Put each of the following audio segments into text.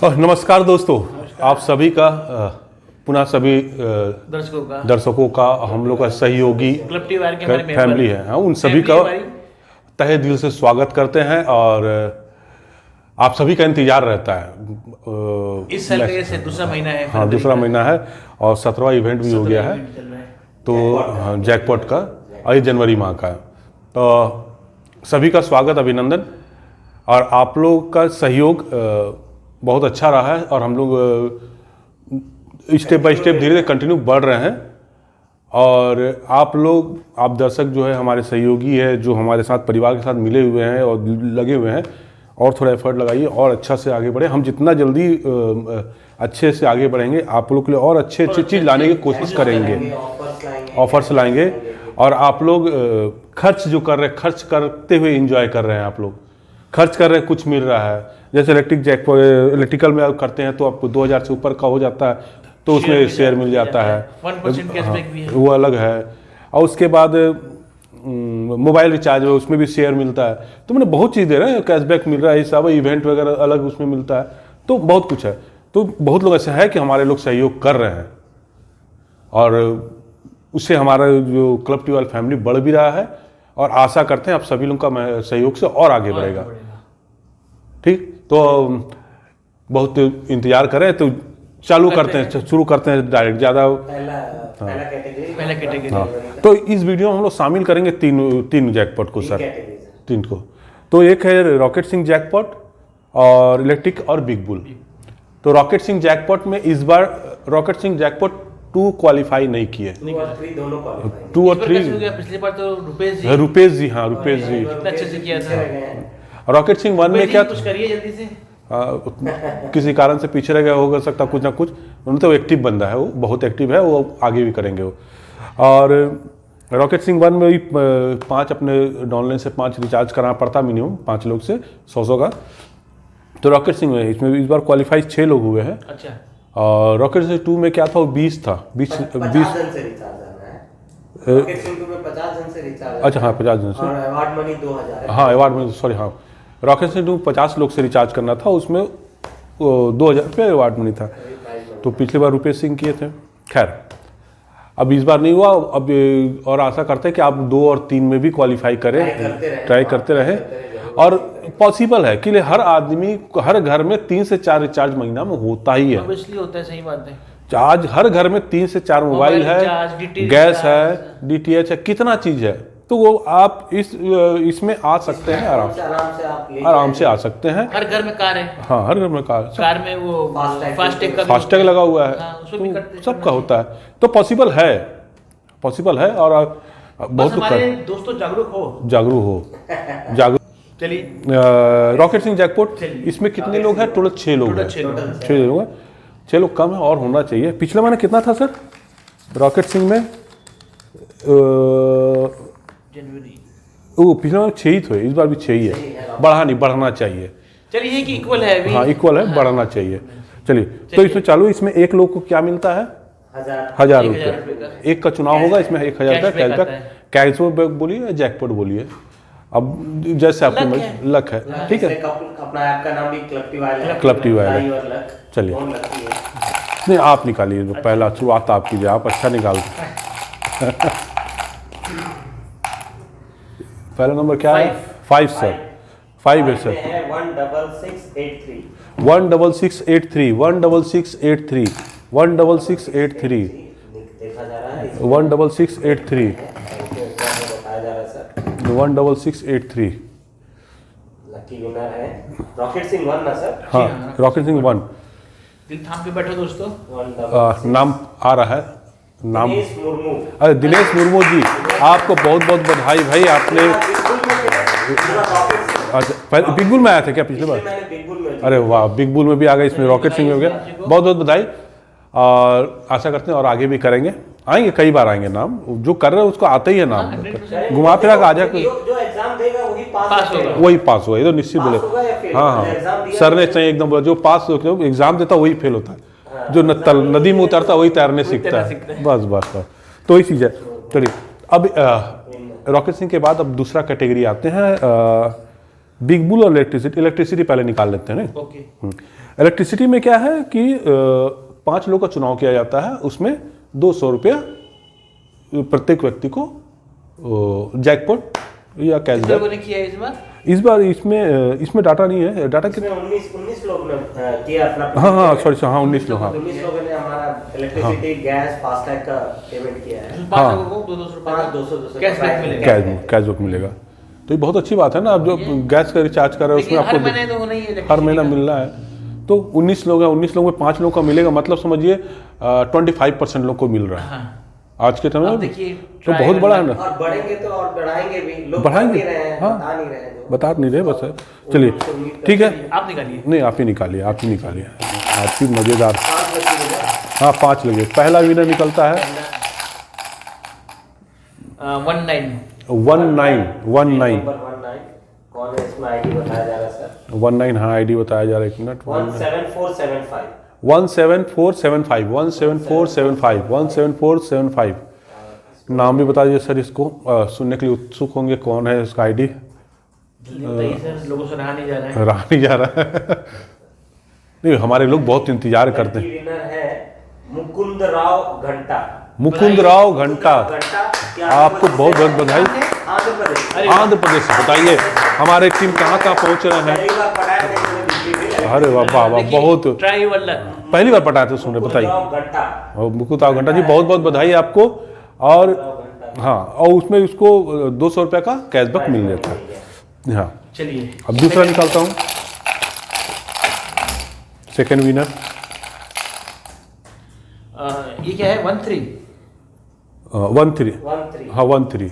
नमस्कार दोस्तों, आप सभी का पुनः सभी दर्शकों का हम लोग का सहयोगी क्लब टीवार के हमारे फैमिली है, हाँ, उन सभी का तहे दिल से स्वागत करते हैं और आप सभी का इंतजार रहता है। इस साल का से दूसरा महीना है। हाँ, दूसरा महीना है और 17वां इवेंट भी हो गया है, तो जैकपॉट का और ये जनवरी माह का है। तो सभी का स्वागत, अभिनंदन। और आप लोग का सहयोग बहुत अच्छा रहा है और हम लोग स्टेप बाय स्टेप धीरे धीरे कंटिन्यू बढ़ रहे हैं। और आप दर्शक जो है हमारे सहयोगी है, जो हमारे साथ परिवार के साथ मिले हुए हैं और लगे हुए हैं, और थोड़ा एफर्ट लगाइए और अच्छा से आगे बढ़े। हम जितना जल्दी अच्छे से आगे बढ़ेंगे, आप लोग के लिए और अच्छे चीज़ लाने की कोशिश करेंगे, ऑफर्स लाएंगे। और आप लोग खर्च जो कर रहे हैं, खर्च करते हुए एंजॉय कर रहे हैं। आप लोग खर्च कर रहे हैं, कुछ मिल रहा है। जैसे इलेक्ट्रिकल में आप करते हैं तो आपको 2000 से ऊपर का हो जाता है तो उसमें शेयर मिल जाता है, 1% कैशबैक भी है, वो अलग है। और उसके बाद मोबाइल रिचार्ज है, उसमें भी शेयर मिलता है। तो मैंने बहुत चीज़ दे रहे हैं, कैशबैक मिल रहा है, ये सब इवेंट वगैरह अलग उसमें मिलता है, तो बहुत कुछ है। तो बहुत लोग ऐसा है कि हमारे लोग सहयोग कर रहे हैं और उससे हमारा जो क्लब टीवार फैमिली बढ़ भी रहा है। और आशा करते हैं आप सभी लोगों का सहयोग से और आगे बढ़ेगा। ठीक, तो बहुत इंतजार करें तो चालू करते हैं, शुरू करते हैं डायरेक्ट। ज़्यादा पहला कैटेगरी। हाँ, तो इस वीडियो में हम लोग शामिल करेंगे तीन जैकपॉट को सर, तीन को। तो एक है रॉकेट सिंह जैकपॉट और इलेक्ट्रिक और बिग बुल। तो रॉकेट सिंह जैकपॉट में इस बार रॉकेट सिंह जैकपॉट 2 क्वालिफाई नहीं किए, 2 और 3। पिछली बार तो रुपेश जी अच्छे से किया था। रॉकेट सिंह 1 में क्या कुछ करिए जल्दी से। किसी कारण से पीछे रह गया हो सकता, कुछ ना कुछ। उन्होंने तो एक्टिव बंदा है, वो बहुत एक्टिव है, वो आगे भी करेंगे वो। और रॉकेट सिंह 1 में भी 5 अपने ऑनलाइन से 5 रिचार्ज कराना पड़ता मिनिमम, 5 लोग से 100 का। तो रॉकेट सिंह में इसमें इस बार क्वालिफाई 6 लोग हुए हैं। अच्छा। और रॉकेट सिंह 2 में क्या था, वो 20 था, 20 जन से रिचार्ज आना है। रॉकेट सिंह 2 में 50 जन से रिचार्ज। अच्छा, हाँ, 50 जन से। और अवार्ड मनी 2000 है। हाँ, अवार्ड मनी, सॉरी, हाँ। रॉकेट सिंह 2 50 लोग से रिचार्ज करना था, उसमें 2000 रुपये अवार्ड मनी था। तो पिछली बार रुपेश सिंह किए थे। खैर, अब इस बार नहीं हुआ। अब और आशा करते हैं कि आप 2 और 3 में भी क्वालिफाई करें, ट्राई करते रहें। और पॉसिबल है कि हर आदमी, हर घर में 3 से 4 रिचार्ज महीना में होता ही है। ऑब्वियसली होता है, सही बात है। चार्ज हर घर में 3 से 4 मोबाइल है, गैस है, DTH है, कितना चीज़ है। तो वो आप इसमें आ सकते हैं, आराम से आ सकते हैं। हर घर में कार है। हाँ, हर घर में कार में वो फास्टैग लगा हुआ है। हाँ, तो सबका होता है, तो पॉसिबल है। और बहुत हमारे दोस्तों जागरूक हो। चलिए, रॉकेट सिंह जैकपॉट, इसमें कितने लोग हैं? टोटल 6 लोग हैं। 6 लोग हैं, 6 लोग कम है और होना चाहिए। पिछले महीने कितना था सर रॉकेट सिंह में? जनवरी वो पिछले महीने 6 ही थे, इस बार भी 6 ही है। बढ़ना चाहिए। चलिए कि इक्वल है अभी। हाँ, इक्वल है, बढ़ना चाहिए। चलिए, तो इसमें चालू, इसमें एक लोग को क्या मिलता है? 1000 रुपये। एक का चुनाव होगा, इसमें 1000 का कैशबैक बोलिए या जैकपॉट बोलिए, अब जैसे आपको लक है। ठीक है, अपना ऐप का नाम भी क्लब टीवार है। चलिए, नहीं, आप निकालिए, तो पहला शुरुआत आप कीजिए, आप अच्छा निकालते। पहला नंबर क्या है? 5 सर, 5 है सर। 16683 16683 16683 16683 देखा जा रहा है, 16683 बताया जा रहा है सर। 16683 लकी विनर है रॉकेट सिंह 1 ना सर? हाँ, रॉकेट सिंह 1। दिल थाम के बैठो दोस्तों। नाम आ रहा है, नाम दिनेश मुर्मू। अरे दिनेश मुर्मू जी, आपको बहुत बहुत बधाई भाई। आपने अच्छा, बिग बुल में आया था क्या पिछले बार? अरे वाह, बिग बुल में भी आ गए, इसमें रॉकेट सिंह में हो गया। बहुत बहुत बधाई। और आशा करते हैं और आगे भी करेंगे, आएंगे, कई बार आएंगे। नाम जो कर रहे हैं उसको आते ही है नाम, घुमा फिरा के आ जाए। जो एग्जाम देगा वही पास होगा। वही पास हुआ, ये तो निश्चित बोले। हाँ, सर ने चाहिए एकदम बोला, जो पास एग्जाम देता वही फेल होता है, जो नदी में उतरता वही तैरने सीखता है। बस तो यही चीज़ है। चलिए, अब रॉकेट सिंह के बाद अब दूसरा कैटेगरी आते हैं बिग बुल और इलेक्ट्रिसिटी पहले निकाल लेते हैं ना। ओके। इलेक्ट्रिसिटी में क्या है कि 5 लोग का चुनाव किया जाता है, उसमें 200 रुपया प्रत्येक व्यक्ति को जैकपॉट या कितने कैशबैक। लोगों ने किया है इस बार? इस बार इसमें डाटा नहीं है, डाटा इसमें 19 लोग ने किया अपना। हाँ सॉरी, हाँ 19 लोग, हाँ 19 लोगों ने हमारा इलेक्ट्रिसिटी गैस फास्टैग का पेमेंट किया है। 5 लोगों को 200 रुपए का 200 कैशबैक मिलेगा। कैशबैक मिलेगा। तो ये बहुत अच्छी बात है ना, आप जो गैस का रिचार्ज कर रहे हो उसमें लेकिन हर आपको महीने तो होना ही है हर महीना मिल रहा है। तो 19 लोग हैं, 19 लोग में 5 लोगों का मिलेगा, मतलब समझिए 25% लोग को मिल रहा है हाँ। आज के टाइम अब में। देखिए तो बहुत बड़ा है ना, और बढ़ेंगे तो और बढ़ाएंगे भी, लोग बढ़ाएंगे, बता नहीं रहे हैं, हाँ। बता नहीं रहे हैं जो। बता नहीं रहे बस है। चलिए ठीक है, आप निकालिए। नहीं आप ही निकालिए, आप ही निकालिए, आपकी मज़ेदार। 5 बच्चे मिले। हाँ 5 लगे, पहला विनर निकलता है 19 19 नंबर 19 कौन है इसमें? आईडी बताया जा रहा है सर। 19। हाँ आईडी बताया जा रहा है, एक मिनट। 17475 17475 17475 17475। नाम भी बता दीजिए सर, इसको सुनने के लिए उत्सुक होंगे, कौन है इसका आईडी? जल्दी बताइए सर, लोगों से रहा नहीं जा रहा है। रहा नहीं जा रहा है। नहीं हमारे लोग बहुत इंतजार करते हैं। विनर है मुकुंद राव घंटा। मुकुंद राव घंटा, आपको बहुत बहुत बधाई। आंध्र प्रदेश। आंध्र प्रदेश से बताइए हमारे टीम कहाँ कहाँ पहुँच रहे हैं। पहली बार पढ़ाया था इन्होंने दिल्ली में। अरे वाह वाह वाह, बहुत ट्राई योर लक। पहली बार पढ़ाए थे, सुन रहे, बताइए। मुकुंद राव घंटा। और मुकुंद राव घंटा जी बहुत बहुत बधाई आपको। और हाँ, और उसमें उसको 200 रुपये का कैशबैक मिल जाता है। हाँ चलिए अब दूसरा निकालता हूँ, सेकेंड विनर। ये क्या है? 13 13 हाँ 13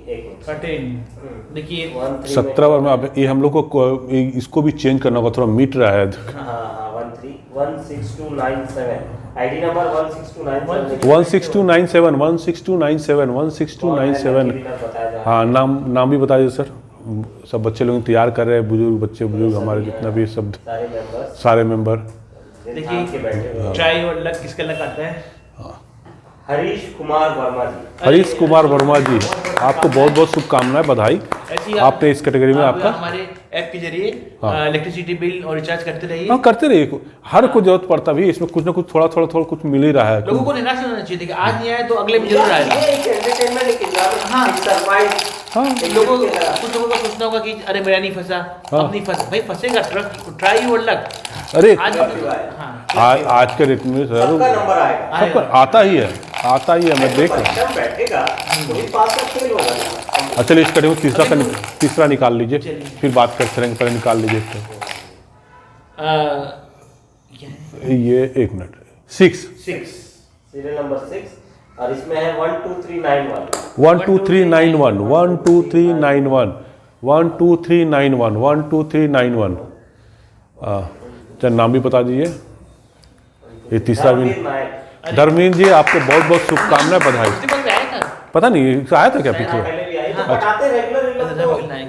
एक मिनट। 13 देखिए 13 17 बार में। अब ये हम लोग को इसको भी चेंज करना होगा, थोड़ा मीट रहा है। हाँ 16297 आईडी नंबर 16297 16297 16297 16297। हाँ नाम भी बता दीजिए सर। सब बच्चे लोग इंतजार कर रहे हैं, बुजुर्ग हमारे जितना भी सब सारे मेंबर। देखिए ट्राई योर लक, किसका लक आता है? हरीश कुमार वर्मा जी। हरीश कुमार वर्मा जी, आपको बहुत बहुत शुभकामनाएं, बधाई। ऐसे ही आपने इस कैटेगरी में आपका हमारे ऐप के जरिए हाँ। इलेक्ट्रिसिटी बिल और रिचार्ज करते रहिए। हाँ करते रहिए, हर को जरूरत पड़ता भी इसमें कुछ ना कुछ थोड़ा कुछ मिल ही रहा है। लोगों को निराश नहीं होना चाहिए कि आज नहीं आया तो अगले में जरूर आएगा। ये एक एंटरटेनमेंट की हाँ। सरप्राइज। हाँ कुछ लोगों को सोचना होगा कि अरे मेरा नहीं फंसा, हाँ। अब नहीं फंसा। भाई फंसेगा, ट्राई योर लक। अरे आज आज के रेट में सर सबका नंबर आएगा। सबका आता ही है, मैं देख रहा हूँ। बच्चा बैठेगा वही पास में फेल होगा। चलिए इस कैटेगरी में तीसरा निकाल लीजिए, फिर बात करते रहेंगे, पहले निकाल लीजिए इसको। ये एक मिनट 6 सीरियल नंबर 6 और इसमें है 12391 12391 12391 12391 12391। चल नाम भी बता दीजिए। ये तीसरा भी धर्मेंद्र जी, आपको बहुत बहुत शुभकामनाएं, बधाई। पता नहीं आया था क्या पिछले? पहले भी आई तो बताते रेगुलर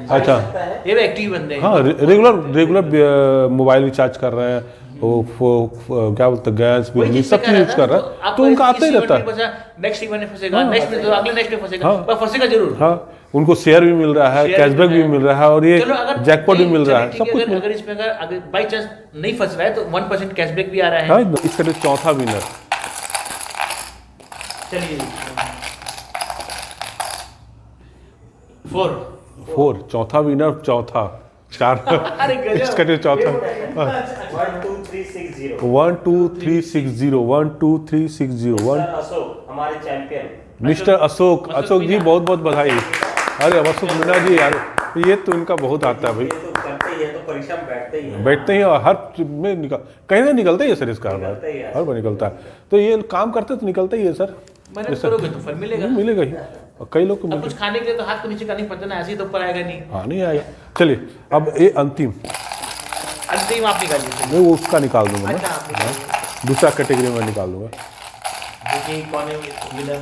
अच्छा ये भी एक्टिव बंदे हैं। हाँ रेगुलर मोबाइल रिचार्ज कर रहे हैं, वो क्या बोलते हैं, गैस बिजली सब चीज यूज कर रहा है, तो उनका आता ही रहता है। नेक्स्ट इवेंट में फंसेगा, नेक्स्ट में तो अगले नेक्स्ट में फंसेगा, हाँ। पर फंसेगा जरूर। हाँ उनको शेयर भी मिल रहा है, कैशबैक भी मिल रहा है, और ये चलो अगर जैकपॉट भी मिल रहा है, सब कुछ अगर इसमें अगर बाई चांस नहीं फंस रहा है तो 1% कैशबैक भी आ रहा है। हाँ इसका जो चौथा विनर। चलिए 4 चौथा विनर, चौथा 4 अरे गजब। इसका जो चौथा 12360 12360 12360 अशोक हमारे चैंपियन मिस्टर अशोक जी बहुत बहुत बधाई। अरे अब अशोक मीना जी यार, ये तो इनका बहुत आता है भाई, ये तो करते ही है, तो परिश्रम बैठते ही और हर चीज में कहीं ना निकलता ही है सर इसका, हर बार निकलता है। तो ये काम करते तो निकलता ही है सर, मेहनत करोगे तो फल मिलेगा। मिलेगा ही। और कई लोग को अब कुछ खाने के लिए तो हाथ को नीचे करनी पड़ता है ना, ऐसे ही तो ऊपर आएगा नहीं। हाँ नहीं आएगा। चलिए अब ये अंतिम आप निकालिए। मैं वो उसका निकाल दूंगा, मैं अच्छा आप निकालिए। दूसरा कैटेगरी में निकाल दूंगा। देखिए कौन है विनर।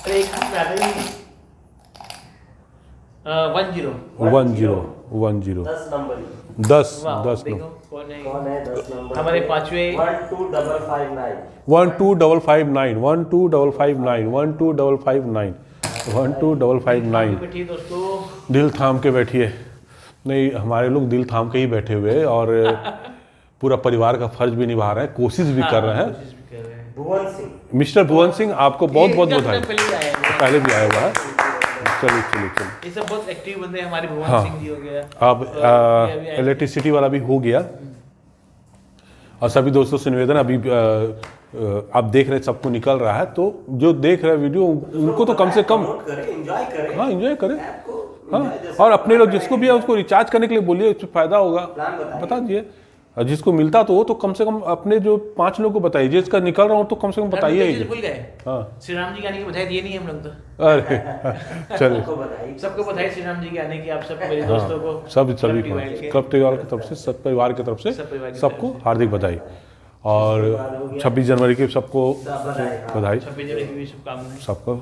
अरे एक हाथ में आ गई। 10 10 नंबर 10 देखो कौन है। कौन है 10 नंबर हमारे पांचवे 12559 12559 12559 12559। 12559। बैठिए दोस्तों। दिल थाम के बैठिए। नहीं, हमारे लोग दिल थाम के ही बैठे हुए हैं और पूरा परिवार का फर्ज भी निभा रहे हैं, कोशिश भी कर रहे हैं। कोशिश भी कर रहे हैं। भुवन सिंह, मिस्टर भुवन सिंह, आपको बहुत बहुत ये बधाई। पहले भी आया है। पहले भी आया हुआ है। चलिए चलिए चलिए। ये सब बहुत एक्टिव बंदे हैं, हमारे भुवन हाँ। सिंह जी हो गया। अब और ये अभी आए थे। इलेक्ट्रिसिटी वाला भी हो गया। और सभी दोस्तों से निवेदन, अभी आप देख रहे हैं सबको निकल रहा है, तो जो देख रहे हैं वीडियो उनको तो कम से कम प्रमोट करें, एंजॉय करें। हाँ एंजॉय करें। ऐप को हाँ, enjoy जैसे और अपने लोग जिसको भी है उसको रिचार्ज करने के लिए बोलिए, उससे फायदा होगा। प्लान बताइए। बता दिए। और जिसको मिलता तो वो तो कम से कम अपने जो 5 लोग को बताइए, जिसका निकल रहा हूँ तो कम से कम बताइए ही। भूल गए। हाँ, श्री राम जी के आने की बधाई दिए नहीं हम लोग तो। अरे चलिए। सबको बधाई। सबको बधाई श्री राम जी के आने की, आप सब मेरे दोस्तों को। सभी क्लब टीवाइल के। क्लब टीवाइल की तरफ से, सब परिवार की तरफ से सब परिवार की सबको हार्दिक बधाई। और 26 जनवरी की सबको बधाई। 26 जनवरी की भी शुभकामनाएं। सबको।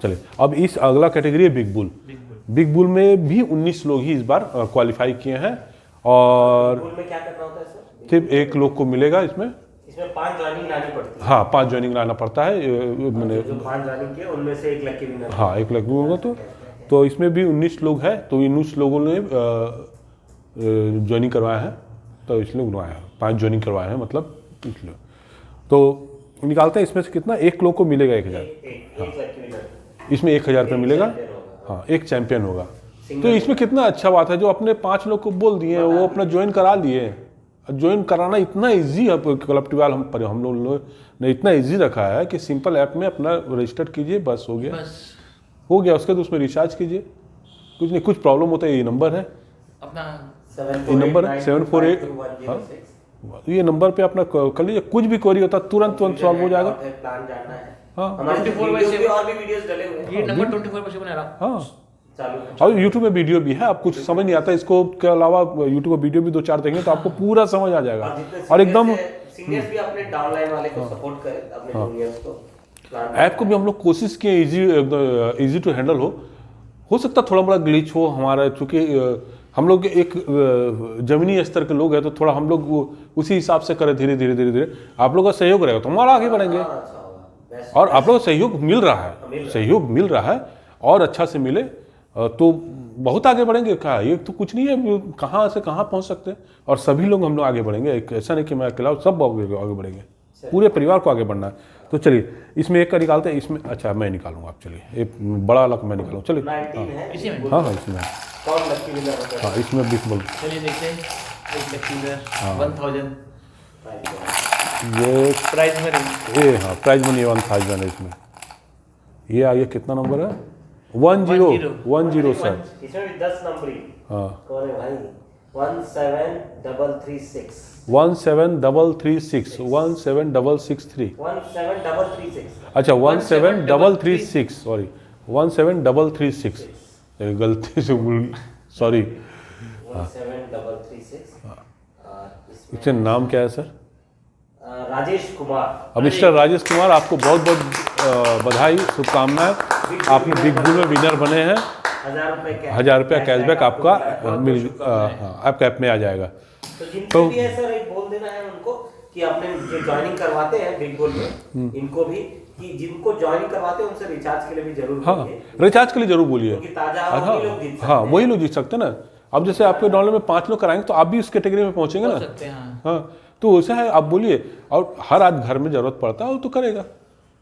चलिए, अब इस अगला कैटेगरी है big bull. Big bull. Big bull में भी 19 लोग ही इस बार क्वालिफाई किए हैं और स्कूल में क्या करना होता है सर? सिर्फ 1 लोग को मिलेगा इसमें। इसमें 5 ज्वाइनिंग लानी पड़ती है। हाँ, 5 ज्वाइनिंग लाना पड़ता है। मैंने जो 5 ज्वाइनिंग किए उनमें से 1 लकी विनर। हाँ 1 लाख होगा। तो इसमें भी 19 लोग हैं, तो 19 लोगों ने ज्वाइनिंग करवाया है, तो इसलिए बनवाया है 5 ज्वाइनिंग करवाए हैं, मतलब इसलिए। तो निकालते हैं इसमें से कितना, 1 लोग को मिलेगा 1000। एक लकी विनर। इसमें 1000 रुपये मिलेगा। हाँ, 1 चैंपियन होगा। तो इसमें कितना अच्छा बात है, जो अपने 5 लोग को बोल दिए हैं वो अपना ज्वाइन करा लिए। ज्वाइन कराना इतना इजी है, क्लब टीवाइल हम लोग ने इतना इजी रखा है कि सिंपल ऐप में अपना रजिस्टर कीजिए, बस हो गया। बस हो गया। उसके बाद उसमें रिचार्ज कीजिए, कुछ नहीं। कुछ प्रॉब्लम होता है, ये नंबर है, अपना ये नंबर है 748। हाँ, ये नंबर पे अपना कर लीजिए, कुछ भी क्वेरी होता है तुरंत सॉल्व हो जाएगा। प्लान जानना है। हाँ। हमारे 24/7 और भी वीडियोस डले हुए हैं। ये नंबर 24/7 बना रहा। हाँ, चालू है। और यूट्यूब में वीडियो भी है। आप कुछ समझ नहीं आता इसको के अलावा यूट्यूब पर वीडियो भी 2-4 देखेंगे तो आपको पूरा समझ आ जाएगा। और एकदम सीनियर्स भी अपने डाउनलाइन वाले को सपोर्ट करें, अपने जूनियर्स को। प्लान ऐप को भी हम लोग कोशिश किए इजी टू हैंडल हो सकता थोड़ा बड़ा ग्लिच हो हमारा, चूँकि हम लोग एक जमीनी स्तर के लोग हैं, तो थोड़ा हम लोग उसी हिसाब से करें, धीरे धीरे धीरे धीरे। आप लोगों का सहयोग रहेगा तो हमारा आगे बढ़ेंगे। अच्छा होगा। बेस्ट। और आप लोगों को सहयोग मिल रहा है, सहयोग मिल रहा है और अच्छा से मिले तो बहुत आगे बढ़ेंगे। क्या ये तो कुछ नहीं है, कहाँ से कहाँ पहुँच सकते हैं। और सभी लोग हम लोग आगे बढ़ेंगे, ऐसा नहीं कि मैं अकेला, सब आगे बढ़ेंगे, पूरे परिवार को आगे बढ़ना है। तो चलिए, इसमें एक का निकालते हैं। इसमें अच्छा मैं निकालूंगा, आप चलिए, एक बड़ा लक मैं निकालूँ। चलिए 19 है इसी में। हाँ इसमें, कौन लकी विनर होगा? हाँ इसमें 20 बोल। चलिए देखते हैं। एक लकी विनर 1000 ये प्राइज में रहेंगे। ये हाँ प्राइज मनी 1000 है इसमें। ये आगे कितना नंबर है? 10 सर। इसमें भी 10 नंबर ही। हाँ, कौन है भाई? 17336। 17336 17663। 17336। अच्छा 17336, सॉरी 17336, गलती से सॉरी। 17336। इसका नाम क्या है सर? राजेश कुमार। अब मिस्टर राजेश कुमार, आपको बहुत बहुत बधाई, शुभकामनाएं। आपने बिग बुल में विनर बने हैं। 1000 रुपया कैशबैक आपका आपका ऐप में आ जाएगा। तो जिनसे भी है सर, एक बोल देना है उनको कि अपने जो ज्वाइनिंग करवाते हैं बिग बुल में, इनको भी कि जिनको ज्वाइनिंग करवाते हैं उनसे रिचार्ज के लिए भी जरूर हाँ, बोलिए। रिचार्ज के लिए जरूर बोलिए। क्योंकि ताजा हाँ वही लोग जीत सकते हाँ, हैं। वही लोग जीत सकते हैं ना। अब जैसे आपके डाउनलोड में 5 लोग कराएंगे तो आप भी उस कैटेगरी में पहुंचेंगे ना। सकते हैं हाँ। हाँ, तो वैसा है, आप बोलिए। और हर आज घर में जरूरत पड़ता है वो तो करेगा,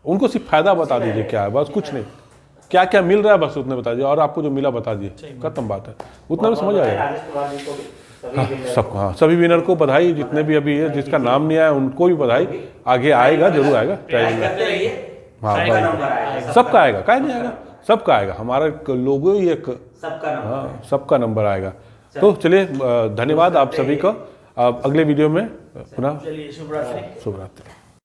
उनको सिर्फ फायदा बता दीजिए क्या है, बस कुछ नहीं। क्या क्या मिल रहा है बस उतने बता दीजिए, और आपको जो मिला बता दीजिए, खत्म बात है। उतना में समझ आएगा। राजेश कुमार जी को भी, सभी हाँ, विनर सब हाँ, सभी विनर को बधाई। जितने भी अभी है, जिसका नाम नहीं आया उनको भी बधाई। आगे आएगा, जरूर आएगा। ट्राई करते रहिए। हाँ, सबका नंबर आएगा। सबका आएगा, काहे नहीं आएगा, सबका आएगा। हमारा लोगो ही एक, सबका नंबर। हाँ सबका नंबर आएगा। तो चलिए, धन्यवाद आप सभी का। अब अगले वीडियो में पुनः चलिए शुभ रात्रि। शुभ रात्रि।